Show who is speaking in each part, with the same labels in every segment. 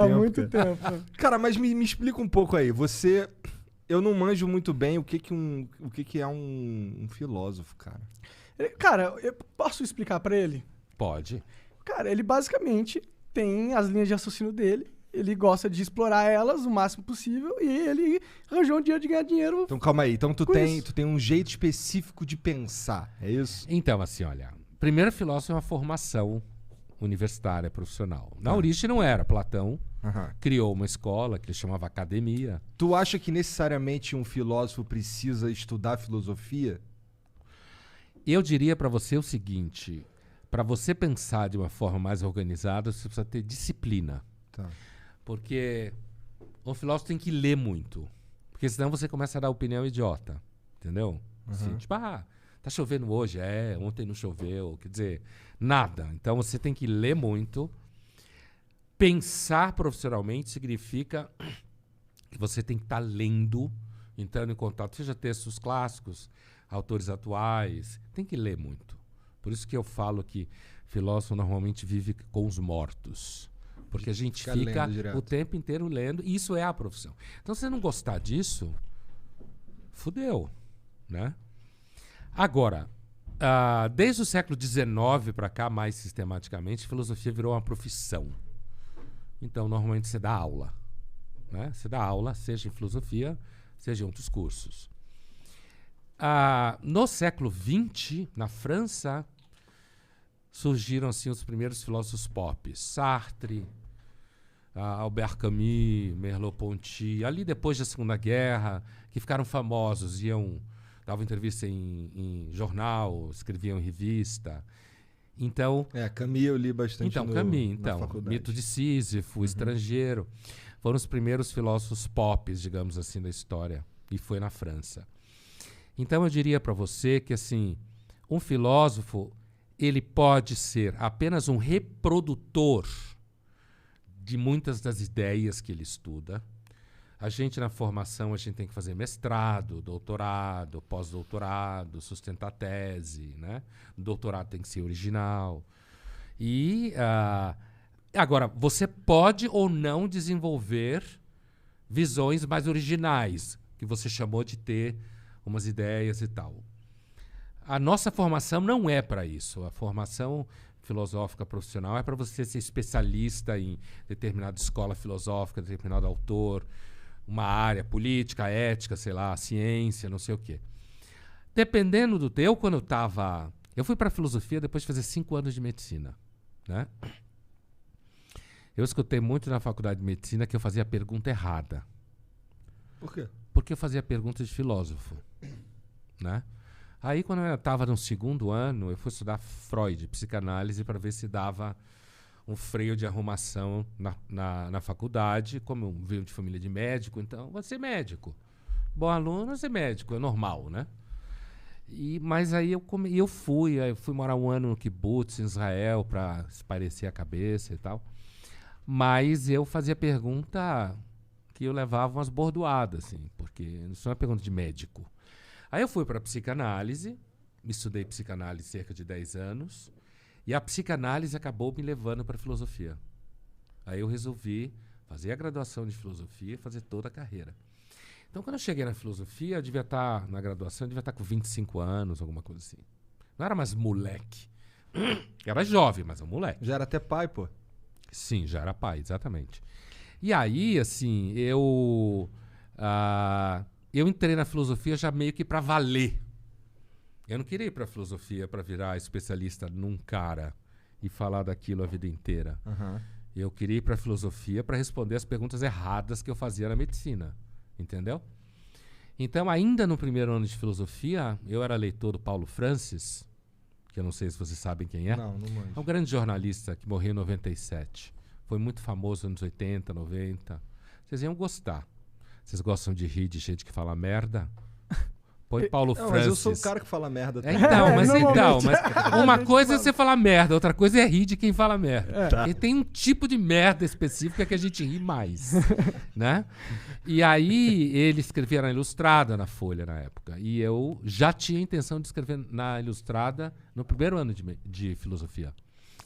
Speaker 1: Há
Speaker 2: tempo,
Speaker 1: muito
Speaker 2: cara.
Speaker 1: tempo.
Speaker 2: Cara, mas me explica um pouco aí. Eu não manjo muito bem o que é um filósofo, cara.
Speaker 1: Cara, eu posso explicar pra ele?
Speaker 3: Pode.
Speaker 1: Cara, ele basicamente tem as linhas de raciocínio dele, ele gosta de explorar elas o máximo possível e ele arranjou um dia de ganhar dinheiro.
Speaker 2: Então calma aí. Então tu
Speaker 1: Com
Speaker 2: tem,
Speaker 1: isso.
Speaker 2: tu tem um jeito específico de pensar, é isso?
Speaker 3: Então, assim, olha. Primeiro filósofo é uma formação universitária, profissional. Na
Speaker 2: Tá.
Speaker 3: origem não era. Platão
Speaker 2: Aham.
Speaker 3: criou uma escola que ele chamava academia.
Speaker 2: Tu acha que necessariamente um filósofo precisa estudar filosofia?
Speaker 3: Eu diria para você o seguinte: para você pensar de uma forma mais organizada, você precisa ter disciplina.
Speaker 2: Tá.
Speaker 3: Porque o filósofo tem que ler muito. Porque senão você começa a dar opinião idiota. Entendeu? Assim, tipo, tá chovendo hoje? Ontem não choveu. Quer dizer, nada. Então você tem que ler muito. Pensar profissionalmente significa que você tem que estar lendo, entrando em contato, seja textos clássicos, autores atuais. Tem que ler muito. Por isso que eu falo que filósofo normalmente vive com os mortos. Porque a gente
Speaker 2: Fica
Speaker 3: fica
Speaker 2: lendo direto.
Speaker 3: o tempo inteiro lendo, e isso é a profissão. Então, se você não gostar disso, fudeu, né? Agora, desde o século XIX para cá, mais sistematicamente, filosofia virou uma profissão. Então, normalmente você dá aula, né? Você dá aula, seja em filosofia, seja em outros cursos. No século XX, na França, surgiram assim os primeiros filósofos pop. Sartre, Albert Camus, Merleau-Ponty, ali depois da Segunda Guerra, que ficaram famosos, davam entrevista em jornal, escreviam em revista. Então,
Speaker 2: Camus eu li bastante
Speaker 3: Camus,
Speaker 2: na faculdade.
Speaker 3: Mito de Sísifo, Estrangeiro, foram os primeiros filósofos pop, digamos assim, da história, e foi na França. Então eu diria para você que assim, um filósofo, ele pode ser apenas um reprodutor de muitas das ideias que ele estuda. A gente na formação, a gente tem que fazer mestrado, doutorado, pós-doutorado, sustentar tese, né? O doutorado tem que ser original. E agora, você pode ou não desenvolver visões mais originais, que você chamou de ter umas ideias e tal. A nossa formação não é para isso. A formação filosófica profissional é para você ser especialista em determinada escola filosófica, determinado autor, uma área política, ética, sei lá, ciência, não sei o quê. Dependendo do teu, quando eu fui para filosofia depois de fazer 5 anos de medicina, né? Eu escutei muito na faculdade de medicina que eu fazia a pergunta errada.
Speaker 2: Por quê?
Speaker 3: Porque eu fazia perguntas de filósofo, né? Aí, quando eu estava no 2º ano, eu fui estudar Freud, psicanálise, para ver se dava um freio de arrumação na faculdade. Como eu venho de família de médico, então, vou ser médico. Bom aluno, vou ser médico, é normal, né? Mas aí eu fui morar 1 ano no kibbutz, em Israel, para espairecer a cabeça e tal. Mas eu fazia pergunta que eu levava umas bordoadas, assim, porque isso não é pergunta de médico. Aí eu fui para a psicanálise, estudei psicanálise cerca de 10 anos, e a psicanálise acabou me levando para a filosofia. Aí eu resolvi fazer a graduação de filosofia e fazer toda a carreira. Então, quando eu cheguei na filosofia, eu devia estar, na graduação, eu devia estar com 25 anos, alguma coisa assim. Não era mais moleque. Era jovem, mas é um moleque.
Speaker 2: Já era até pai, pô.
Speaker 3: Sim, já era pai, exatamente. E aí, assim, eu entrei na filosofia já meio que para valer. Eu não queria ir para a filosofia para virar especialista num cara e falar daquilo a vida inteira. Eu queria ir para a filosofia para responder as perguntas erradas que eu fazia na medicina. Entendeu? Então, ainda no 1º ano de filosofia, eu era leitor do Paulo Francis, que eu não sei se vocês sabem quem é.
Speaker 2: Não manjo.
Speaker 3: É um grande jornalista que morreu em 97. Foi muito famoso nos anos 80, 90. Vocês iam gostar. Vocês gostam de rir de gente que fala merda? Põe Paulo
Speaker 2: Não,
Speaker 3: Francis.
Speaker 2: mas eu sou o cara que fala merda também.
Speaker 3: Mas
Speaker 1: normalmente.
Speaker 3: uma
Speaker 1: A gente
Speaker 3: coisa é
Speaker 1: fala.
Speaker 3: você falar merda, outra coisa é rir de quem fala merda.
Speaker 2: Tá.
Speaker 3: E tem um tipo de merda específica que a gente ri mais, né? E aí ele escrevia na Ilustrada, na Folha, na época. E eu já tinha a intenção de escrever na Ilustrada no 1º ano de filosofia.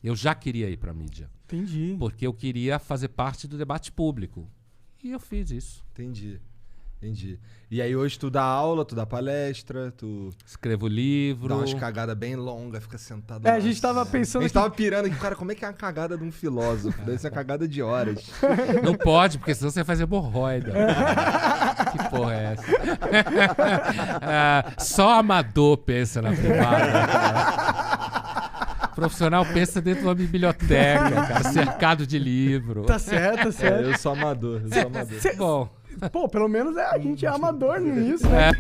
Speaker 3: Eu já queria ir pra mídia.
Speaker 1: Entendi.
Speaker 3: Porque eu queria fazer parte do debate público. E eu fiz isso.
Speaker 2: Entendi. E aí hoje tu dá aula, tu dá palestra, tu
Speaker 3: Escrevo livro.
Speaker 2: dá umas cagadas bem longas, fica sentado.
Speaker 1: A gente tava pensando
Speaker 2: A gente tava pirando aqui, cara, como é que é a cagada de um filósofo? Deve ser a cagada de horas.
Speaker 3: Não pode, porque senão você faz hemorroida. Que porra é essa? Só amador pensa na privada. Cara. Profissional pensa dentro de uma biblioteca, cara, cercado de livro.
Speaker 1: Tá certo.
Speaker 2: Eu sou amador.
Speaker 3: Bom.
Speaker 1: Pô, pelo menos a gente é amador nisso, né?